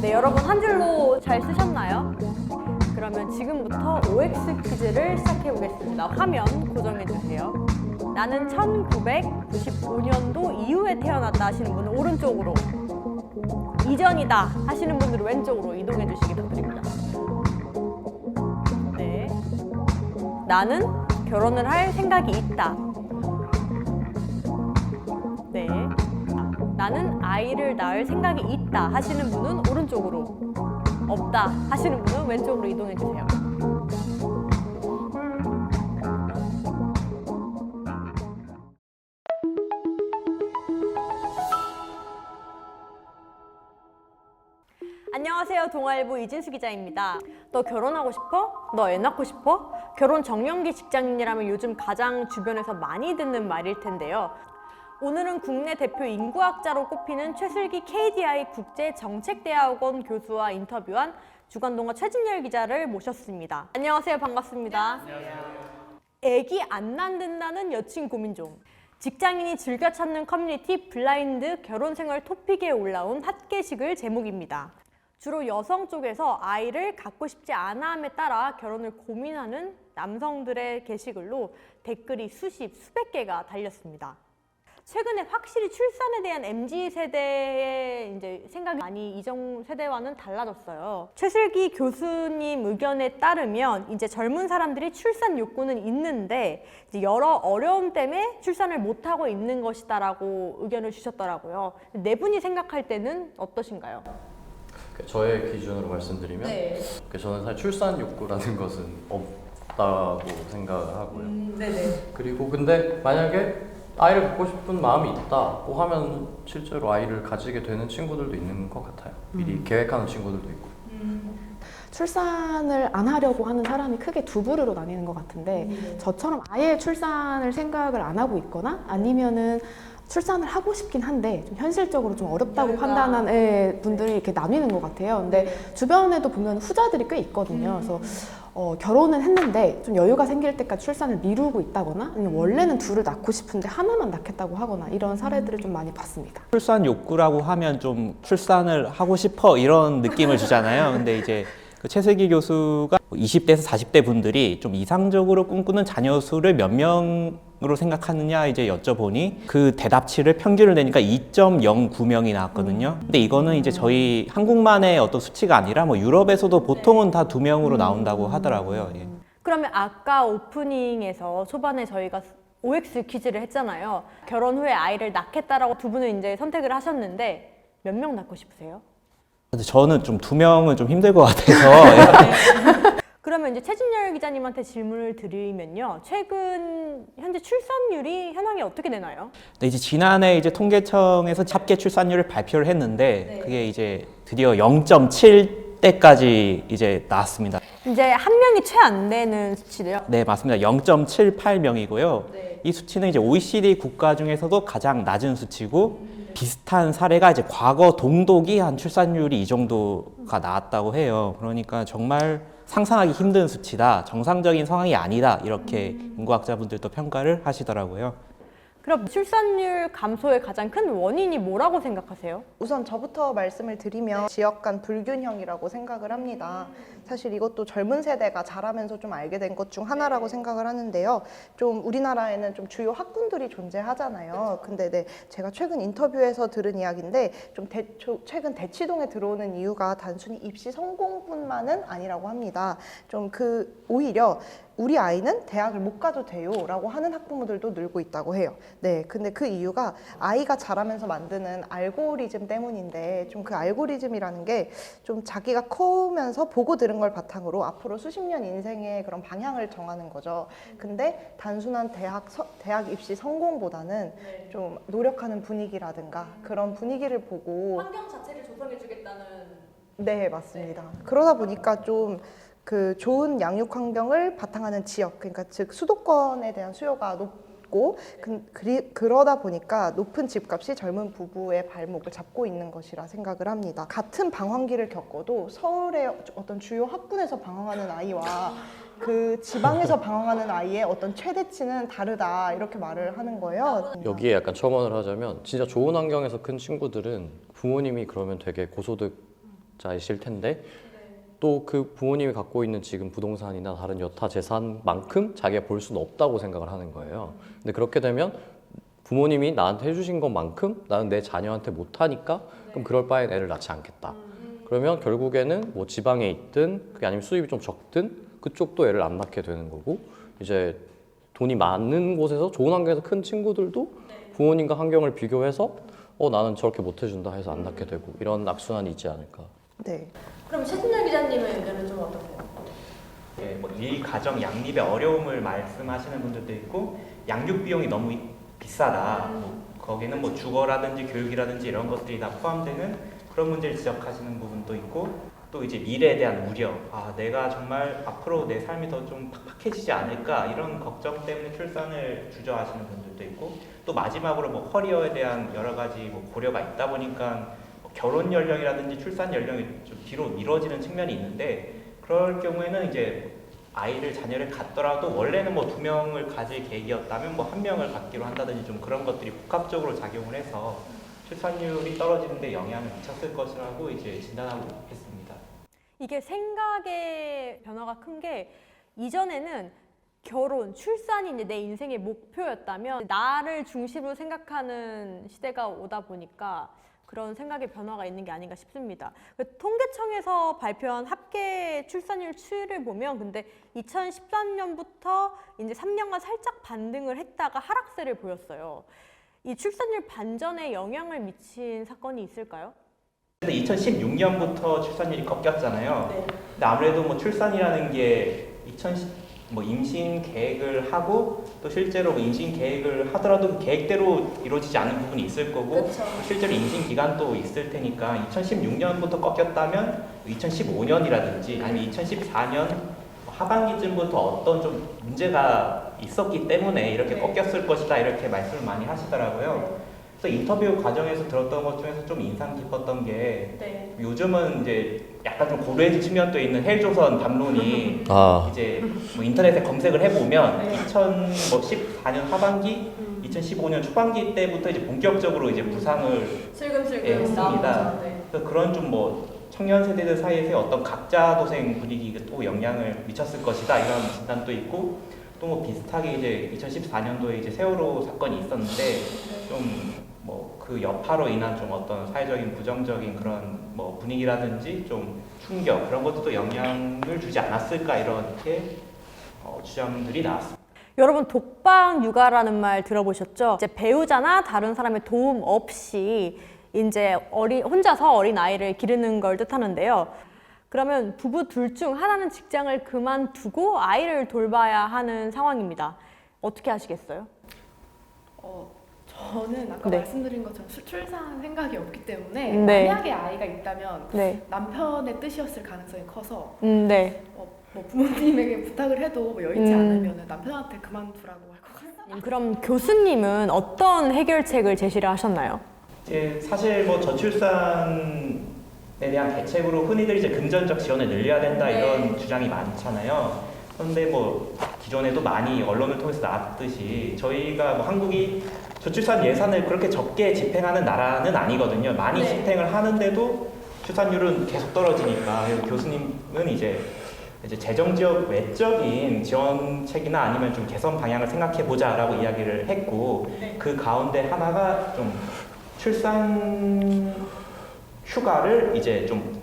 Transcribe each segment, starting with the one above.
네, 여러분 한 줄로 잘 쓰셨나요? 그러면 지금부터 OX 퀴즈를 시작해 보겠습니다. 화면 고정해 주세요. 나는 1995년도 이후에 태어났다 하시는 분은 오른쪽으로, 이전이다 하시는 분들은 왼쪽으로 이동해 주시기 부탁드립니다. 네. 나는 결혼을 할 생각이 있다. 네. 나는 아이를 낳을 생각이 있다 하시는 분은 오른쪽으로, 없다 하시는 분은 왼쪽으로 이동해 주세요. 안녕하세요. 동아일보 이진수 기자입니다. 너 결혼하고 싶어? 너 애 낳고 싶어? 결혼 정년기 직장인이라면 요즘 가장 주변에서 많이 듣는 말일 텐데요. 오늘은 국내 대표 인구학자로 꼽히는 최슬기 KDI 국제정책대학원 교수와 인터뷰한 주간동아 최진열 기자를 모셨습니다. 안녕하세요. 반갑습니다. 안녕하세요. 애기 안 낳는다는 여친 고민 중. 직장인이 즐겨 찾는 커뮤니티 블라인드 결혼생활 토픽에 올라온 핫게시글 제목입니다. 주로 여성 쪽에서 아이를 갖고 싶지 않아 함에 따라 결혼을 고민하는 남성들의 게시글로 댓글이 수백 개가 달렸습니다. 최근에 확실히 출산에 대한 MZ세대의 이제 생각이 많이 이전 세대와는 달라졌어요. 최슬기 교수님 의견에 따르면 이제 젊은 사람들이 출산 욕구는 있는데 이제 여러 어려움 때문에 출산을 못하고 있는 것이다라고 의견을 주셨더라고요. 네 분이 생각할 때는 어떠신가요? 저의 기준으로 말씀드리면 저는 사실 출산 욕구라는 것은 없다고 생각을 하고요. 네네. 그리고 근데 만약에 아이를 갖고 싶은 마음이 있다고 하면 실제로 아이를 가지게 되는 친구들도 있는 것 같아요. 미리 계획하는 친구들도 있고. 출산을 안 하려고 하는 사람이 크게 두 부류로 나뉘는 것 같은데 저처럼 아예 출산을 생각을 안 하고 있거나 아니면은 출산을 하고 싶긴 한데 좀 현실적으로 좀 어렵다고 판단하는 분들이 이렇게 나뉘는 것 같아요. 근데 주변에도 보면 후자들이 꽤 있거든요. 그래서 결혼은 했는데 좀 여유가 생길 때까지 출산을 미루고 있다거나 아니면 원래는 둘을 낳고 싶은데 하나만 낳겠다고 하거나 이런 사례들을 좀 많이 봤습니다. 출산 욕구라고 하면 좀 출산을 하고 싶어 이런 느낌을 주잖아요. 근데 이제 그 최슬기 교수가 20대에서 40대 분들이 좀 이상적으로 꿈꾸는 자녀 수를 몇 명으로 생각하느냐 이제 여쭤보니 그 대답치를 평균을 내니까 2.09명이 나왔거든요. 근데 이거는 이제 저희 한국만의 어떤 수치가 아니라 뭐 유럽에서도 보통은 다 2명으로 나온다고 하더라고요. 예. 그러면 아까 오프닝에서 초반에 저희가 OX 퀴즈를 했잖아요. 결혼 후에 아이를 낳겠다라고 두 분은 이제 선택을 하셨는데 몇 명 낳고 싶으세요? 근데 저는 좀 2명은 좀 힘들 것 같아서. 그러면 이제 최진열 기자님한테 질문을 드리면요. 최근 현재 출산율이 현황이 어떻게 되나요? 근데 이제 지난해 이제 통계청에서 합계 출산율을 발표를 했는데 그게 이제 드디어 0.7대까지 이제 나왔습니다. 이제 한 명이 채 안 되는 수치래요. 네, 맞습니다. 0.78명이고요. 이 수치는 이제 OECD 국가 중에서도 가장 낮은 수치고 비슷한 사례가 이제 과거 동독이 한 출산율이 이 정도가 나왔다고 해요. 그러니까 정말 상상하기 힘든 수치다. 정상적인 상황이 아니다. 이렇게 인구학자분들도 평가를 하시더라고요. 그럼 출산율 감소의 가장 큰 원인이 뭐라고 생각하세요? 우선 저부터 말씀을 드리면 지역 간 불균형이라고 생각을 합니다. 사실 이것도 젊은 세대가 자라면서 좀 알게 된 것 중 하나라고 생각을 하는데요. 좀 우리나라에는 좀 주요 학군들이 존재하잖아요. 근데 제가 최근 인터뷰에서 들은 이야기인데 좀 최근 대치동에 들어오는 이유가 단순히 입시 성공뿐만은 아니라고 합니다. 오히려 우리 아이는 대학을 못 가도 돼요 라고 하는 학부모들도 늘고 있다고 해요. 네, 근데 그 이유가 아이가 자라면서 만드는 알고리즘 때문인데 좀 그 알고리즘이라는 게 좀 자기가 커오면서 보고 들은 걸 바탕으로 앞으로 수십 년 인생의 그런 방향을 정하는 거죠. 근데 단순한 대학 입시 성공보다는 좀 노력하는 분위기라든가 그런 분위기를 보고 환경 자체를 조성해 주겠다는. 네, 맞습니다. 그러다 보니까 좀 그 좋은 양육 환경을 바탕하는 지역, 그러니까 즉 수도권에 대한 수요가 높고 그러다 보니까 높은 집값이 젊은 부부의 발목을 잡고 있는 것이라 생각을 합니다. 같은 방황기를 겪어도 서울의 어떤 주요 학군에서 방황하는 아이와 그 지방에서 방황하는 아이의 어떤 최대치는 다르다 이렇게 말을 하는 거예요. 여기에 약간 첨언을 하자면 진짜 좋은 환경에서 큰 친구들은 부모님이 그러면 되게 고소득 자이실 텐데 또 그 부모님이 갖고 있는 지금 부동산이나 다른 여타 재산만큼 자기가 볼 수는 없다고 생각을 하는 거예요. 근데 그렇게 되면 부모님이 나한테 해주신 것만큼 나는 내 자녀한테 못하니까 그럼 그럴 바엔 애를 낳지 않겠다. 그러면 결국에는 뭐 지방에 있든 그게 아니면 수입이 좀 적든 그쪽도 애를 안 낳게 되는 거고 이제 돈이 많은 곳에서 좋은 환경에서 큰 친구들도 부모님과 환경을 비교해서 나는 저렇게 못 해준다 해서 안 낳게 되고 이런 악순환이 있지 않을까. 네. 그럼 최순열 기자님의 의견은 좀 어떠세요? 예, 뭐 일가정 양립의 어려움을 말씀하시는 분들도 있고 양육 비용이 너무 비싸다. 뭐 거기는 뭐 주거라든지 교육이라든지 이런 것들이 다 포함되는 그런 문제를 지적하시는 부분도 있고 또 이제 미래에 대한 우려. 내가 정말 앞으로 내 삶이 더 좀 팍팍해지지 않을까 이런 걱정 때문에 출산을 주저하시는 분들도 있고 또 마지막으로 뭐 커리어에 대한 여러 가지 뭐 고려가 있다 보니까 결혼 연령이라든지 출산 연령이 좀 뒤로 미뤄지는 측면이 있는데 그럴 경우에는 이제 자녀를 갖더라도 원래는 뭐 2명을 가질 계획이었다면 뭐 1명을 갖기로 한다든지 좀 그런 것들이 복합적으로 작용을 해서 출산율이 떨어지는 데 영향을 미쳤을 것이라고 이제 진단하고 있습니다. 이게 생각의 변화가 큰 게 이전에는 결혼, 출산이 이제 내 인생의 목표였다면 나를 중심으로 생각하는 시대가 오다 보니까 그런 생각의 변화가 있는 게 아닌가 싶습니다. 통계청에서 발표한 합계 출산율 추이를 보면 근데 2013년부터 이제 3년간 살짝 반등을 했다가 하락세를 보였어요. 이 출산율 반전에 영향을 미친 사건이 있을까요? 2016년부터 출산율이 꺾였잖아요. 네. 근데 아무래도 뭐 출산이라는 게 뭐 임신 계획을 하고 또 실제로 뭐 임신 계획을 하더라도 그 계획대로 이루어지지 않는 부분이 있을 거고 실제로 임신 기간도 있을 테니까 2016년부터 꺾였다면 2015년이라든지 아니면 2014년 하반기쯤부터 어떤 좀 문제가 있었기 때문에 이렇게 꺾였을 것이다 이렇게 말씀을 많이 하시더라고요. 그래서 인터뷰 과정에서 들었던 것 중에서 좀 인상 깊었던 게 요즘은 이제 약간 좀 고루해진 측면도 있는 헬조선 담론이 이제 뭐 인터넷에 검색을 해보면 2014년 하반기, 2015년 초반기 때부터 이제 본격적으로 이제 부상을 했습니다. 그래서 그런 좀 뭐 청년 세대들 사이에서 어떤 각자 도생 분위기가 또 영향을 미쳤을 것이다 이런 진단도 있고 또 뭐 비슷하게 이제 2014년도에 이제 세월호 사건이 있었는데 좀 뭐 그 여파로 인한 좀 어떤 사회적인 부정적인 그런 뭐 분위기라든지 좀 충격 그런 것도 영향을 주지 않았을까 이렇게 주장들이 나왔습니다. 여러분 독방 육아라는 말 들어보셨죠? 이제 배우자나 다른 사람의 도움 없이 이제 혼자서 어린 아이를 기르는 걸 뜻하는데요. 그러면 부부 둘 중 하나는 직장을 그만두고 아이를 돌봐야 하는 상황입니다. 어떻게 하시겠어요? 저는 아까 네. 말씀드린 것처럼 출산 생각이 없기 때문에 네. 만약에 아이가 있다면 네. 남편의 뜻이었을 가능성이 커서 네. 뭐 부모님에게 부탁을 해도 뭐 여의치 않으면 남편한테 그만두라고 할 것 같아요. 그럼 교수님은 어떤 해결책을 제시를 하셨나요? 이제 사실 뭐 저출산에 대한 대책으로 흔히들 이제 금전적 지원을 늘려야 된다 이런 주장이 많잖아요. 그런데 뭐 기존에도 많이 언론을 통해서 나왔듯이 저희가 뭐 한국이 저출산 예산을 그렇게 적게 집행하는 나라는 아니거든요. 많이 집행을 하는데도 출산율은 계속 떨어지니까 교수님은 이제 재정 지역 외적인 지원책이나 아니면 좀 개선 방향을 생각해 보자라고 이야기를 했고 그 가운데 하나가 좀 출산 휴가를 이제 좀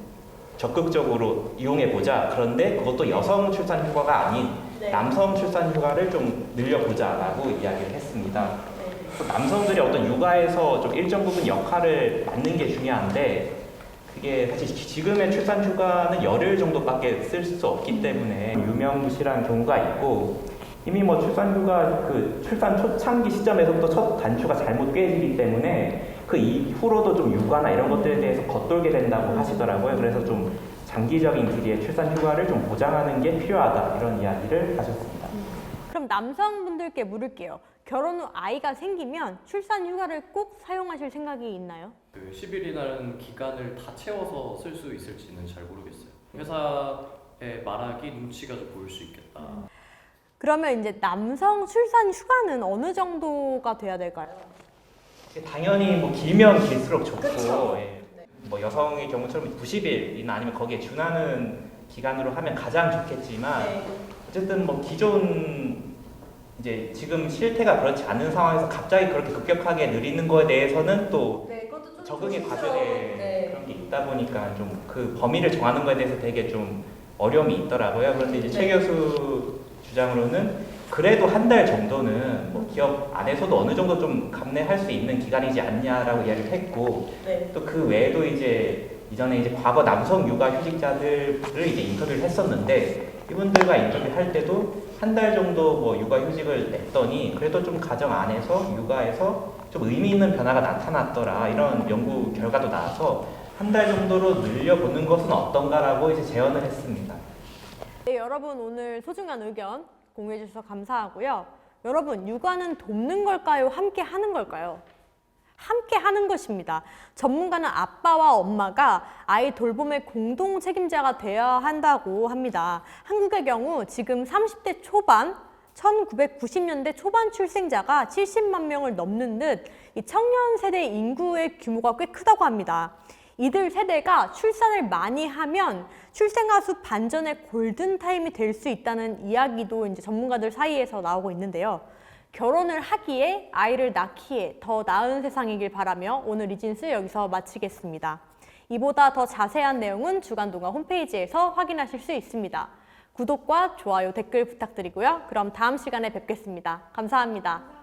적극적으로 이용해 보자. 그런데 그것도 여성 출산 휴가가 아닌 남성 출산 휴가를 좀 늘려보자라고 이야기를 했습니다. 남성들이 어떤 육아에서 좀 일정 부분 역할을 맡는 게 중요한데 그게 사실 지금의 출산 휴가는 열흘 정도밖에 쓸 수 없기 때문에 유명무실한 경우가 있고 이미 뭐 출산 휴가 그 출산 초창기 시점에서부터 첫 단추가 잘못 꿰지기 때문에 그 이후로도 좀 육아나 이런 것들에 대해서 겉돌게 된다고 하시더라고요. 그래서 좀 장기적인 길이의 출산 휴가를 좀 보장하는 게 필요하다 이런 이야기를 하셨습니다. 그럼 남성분들께 물을게요. 결혼 후 아이가 생기면 출산 휴가를 꼭 사용하실 생각이 있나요? 그 10일이라는 기간을 다 채워서 쓸 수 있을지는 잘 모르겠어요. 회사에 말하기 눈치가 좀 보일 수 있겠다. 그러면 이제 남성 출산 휴가는 어느 정도가 돼야 될까요? 당연히 뭐 길면 길수록 좋고 뭐 여성의 경우처럼 90일이나 아니면 거기에 준하는 기간으로 하면 가장 좋겠지만 어쨌든 뭐 기존 이제 지금 실태가 그렇지 않은 상황에서 갑자기 그렇게 급격하게 느리는 거에 대해서는 또 적응의 과정에 그런 게 있다 보니까 좀 그 범위를 정하는 거에 대해서 되게 좀 어려움이 있더라고요. 그런데 이제 최 교수 주장으로는 그래도 한 달 정도는 뭐 기업 안에서도 어느 정도 좀 감내할 수 있는 기간이지 않냐라고 이야기를 했고 또 그 외에도 이제 이전에 이제 과거 남성 육아 휴직자들을 이제 인터뷰를 했었는데 이분들과 인터뷰할 때도 한 달 정도 뭐 육아 휴직을 냈더니 그래도 좀 가정 안에서 육아에서 좀 의미 있는 변화가 나타났더라 이런 연구 결과도 나와서 한 달 정도로 늘려보는 것은 어떤가라고 이제 제언을 했습니다. 네, 여러분 오늘 소중한 의견 공유해 주셔서 감사하고요. 여러분, 육아는 돕는 걸까요? 함께 하는 걸까요? 함께 하는 것입니다. 전문가는 아빠와 엄마가 아이 돌봄의 공동 책임자가 되어야 한다고 합니다. 한국의 경우 지금 30대 초반, 1990년대 초반 출생자가 70만 명을 넘는 듯 이 청년 세대 인구의 규모가 꽤 크다고 합니다. 이들 세대가 출산을 많이 하면 출생아 수 반전의 골든타임이 될 수 있다는 이야기도 이제 전문가들 사이에서 나오고 있는데요. 결혼을 하기에 아이를 낳기에 더 나은 세상이길 바라며 오늘 리진스 여기서 마치겠습니다. 이보다 더 자세한 내용은 주간동화 홈페이지에서 확인하실 수 있습니다. 구독과 좋아요, 댓글 부탁드리고요. 그럼 다음 시간에 뵙겠습니다. 감사합니다.